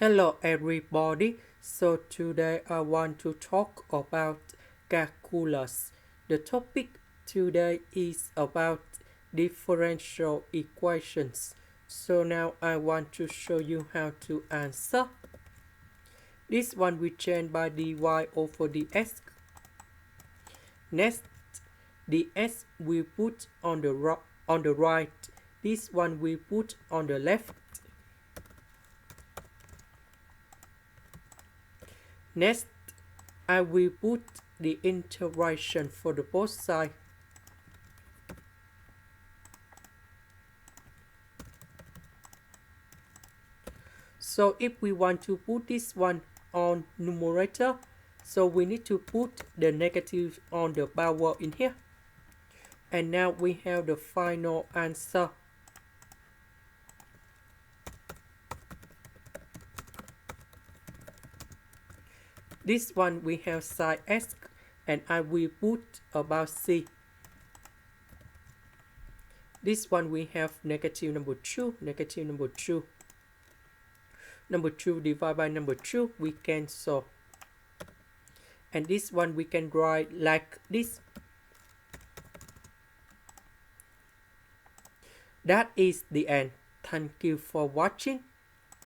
Hello everybody. So today I want to talk about calculus. The topic today is about differential equations. So now I want to show you how to answer. This one we change by dy over dx. Next, the s we put on the right. This one we put on the left. Next, I will put the integration for the both sides. So if we want to put this one on numerator, so we need to put the negative on the power in here. And now we have the final answer. This one we have sine x, and I will put about c. This one we have negative number 2, negative number 2. Number 2 divided by number 2, we cancel. And this one we can write like this. That is the end. Thank you for watching.